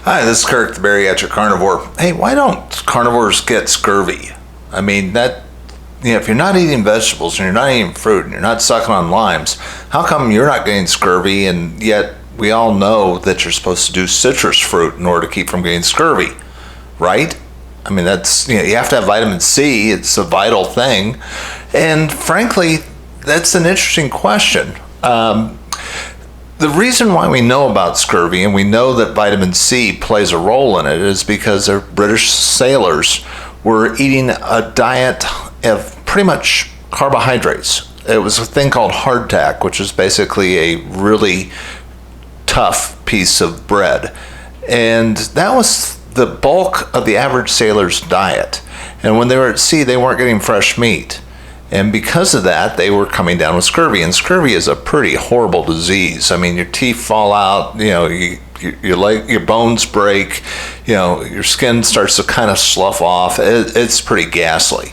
Hi, this is Kirk, the bariatric carnivore. Hey, why don't carnivores get scurvy? I mean, if you're not eating vegetables and you're not eating fruit and you're not sucking on limes, how come you're not getting scurvy and yet we all know that you're supposed to do citrus fruit in order to keep from getting scurvy, right? I mean, you have to have vitamin C. It's a vital thing. And frankly, that's an interesting question. The reason why we know about scurvy and we know that vitamin C plays a role in it is because our British sailors were eating a diet of pretty much carbohydrates. It was a thing called hardtack, which is basically a really tough piece of bread. And that was the bulk of the average sailor's diet. And when they were at sea, they weren't getting fresh meat. And because of that, they were coming down with scurvy. And scurvy is a pretty horrible disease. I mean, your teeth fall out, your bones break, your skin starts to kind of slough off. It's pretty ghastly.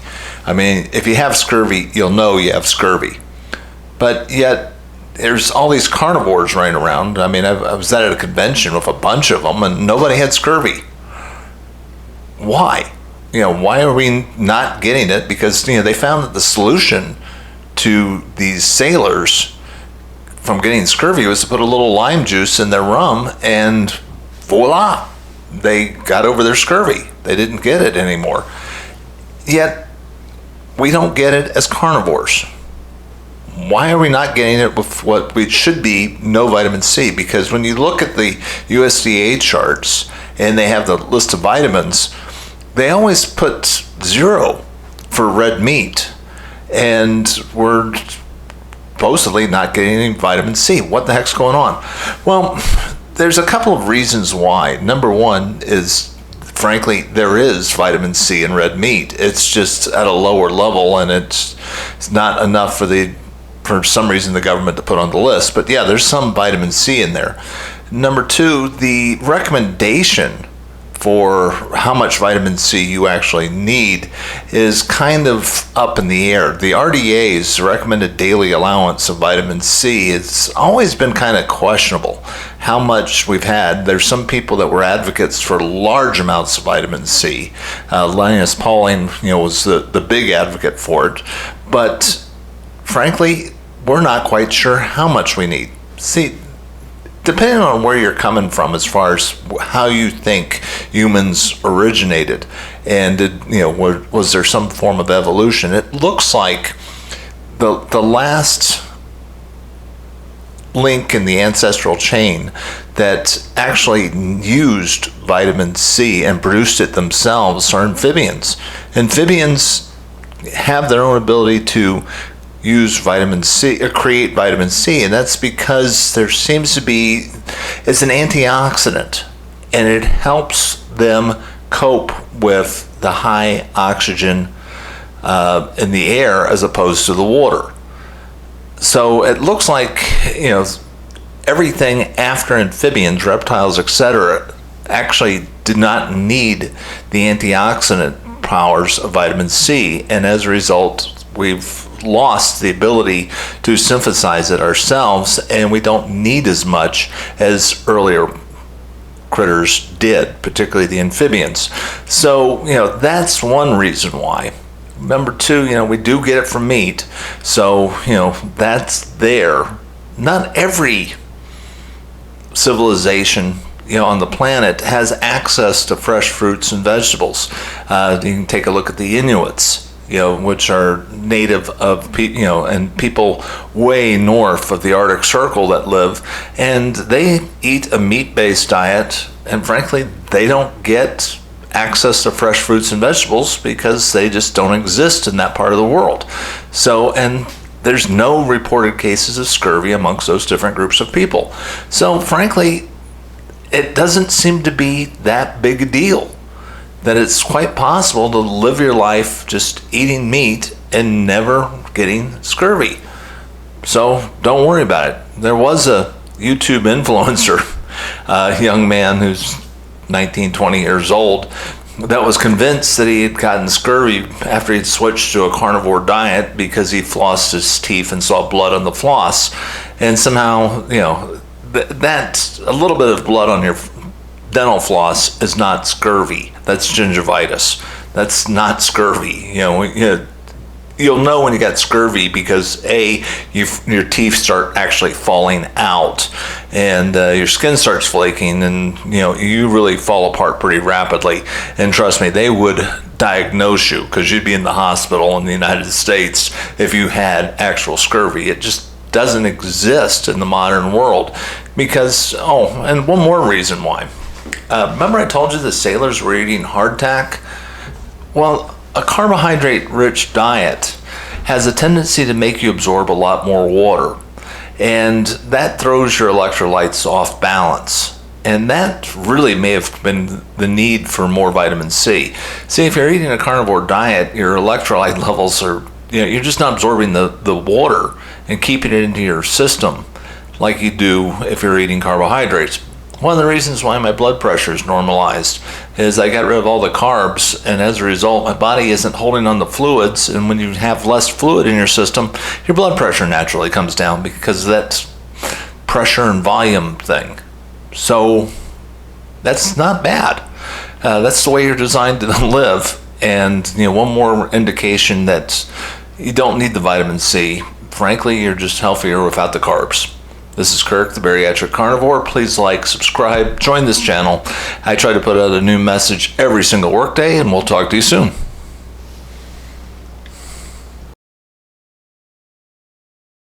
I mean, if you have scurvy, you'll know you have scurvy. But yet, there's all these carnivores running around. I mean, I was at a convention with a bunch of them, and nobody had scurvy. Why? Why are we not getting it? Because, they found that the solution to these sailors from getting scurvy was to put a little lime juice in their rum and voila, they got over their scurvy. They didn't get it anymore. Yet, we don't get it as carnivores. Why are we not getting it with what we should be, no vitamin C? Because when you look at the USDA charts and they have the list of vitamins, they always put 0 for red meat, and we're supposedly not getting any vitamin C. What the heck's going on? Well, there's a couple of reasons why. Number one is, frankly, there is vitamin C in red meat. It's just at a lower level, and it's not enough for some reason the government to put on the list. But yeah, there's some vitamin C in there. Number two, the recommendation for how much vitamin C you actually need is kind of up in the air. The RDA's recommended daily allowance of vitamin C, it's always been kind of questionable how much we've had. There's some people that were advocates for large amounts of vitamin C. Linus Pauling, was the big advocate for it. But frankly, we're not quite sure how much we need. See, depending on where you're coming from as far as how you think humans originated and was there some form of evolution, it looks like the last link in the ancestral chain that actually used vitamin C and produced it themselves are amphibians. Amphibians have their own ability to use vitamin C or create vitamin C, and that's because there seems to be, it's an antioxidant and it helps them cope with the high oxygen in the air as opposed to the water. So it looks like everything after amphibians, reptiles, etc., actually did not need the antioxidant powers of vitamin C, and as a result we've lost the ability to synthesize it ourselves, and we don't need as much as earlier critters did, particularly the amphibians. So that's one reason why. Number two, we do get it from meat, so that's there. Not every civilization on the planet has access to fresh fruits and vegetables. You can take a look at the Inuits, which are native of, and people way north of the Arctic Circle that live, and they eat a meat-based diet, and frankly, they don't get access to fresh fruits and vegetables because they just don't exist in that part of the world. So, and there's no reported cases of scurvy amongst those different groups of people. So, frankly, it doesn't seem to be that big a deal, that it's quite possible to live your life just eating meat and never getting scurvy. So don't worry about it. There was a YouTube influencer, a young man who's 19, 20 years old, that was convinced that he had gotten scurvy after he'd switched to a carnivore diet because he flossed his teeth and saw blood on the floss. And somehow, that a little bit of blood on your dental floss is not scurvy. That's gingivitis. That's not scurvy. You'll know when you got scurvy because your teeth start actually falling out, and your skin starts flaking, and you really fall apart pretty rapidly. And trust me, they would diagnose you because you'd be in the hospital in the United States if you had actual scurvy. It just doesn't exist in the modern world because, and one more reason why. Remember I told you the sailors were eating hardtack? Well, a carbohydrate-rich diet has a tendency to make you absorb a lot more water, and that throws your electrolytes off balance. And that really may have been the need for more vitamin C. See, if you're eating a carnivore diet, your electrolyte levels are, you're just not absorbing the water and keeping it into your system like you do if you're eating carbohydrates. One of the reasons why my blood pressure is normalized is I got rid of all the carbs, and as a result, my body isn't holding on the fluids, and when you have less fluid in your system, your blood pressure naturally comes down because of that pressure and volume thing. So that's not bad. That's the way you're designed to live. And one more indication that you don't need the vitamin C. Frankly, you're just healthier without the carbs. This is Kirk, the Bariatric Carnivore. Please like, subscribe, join this channel. I try to put out a new message every single workday, and we'll talk to you soon.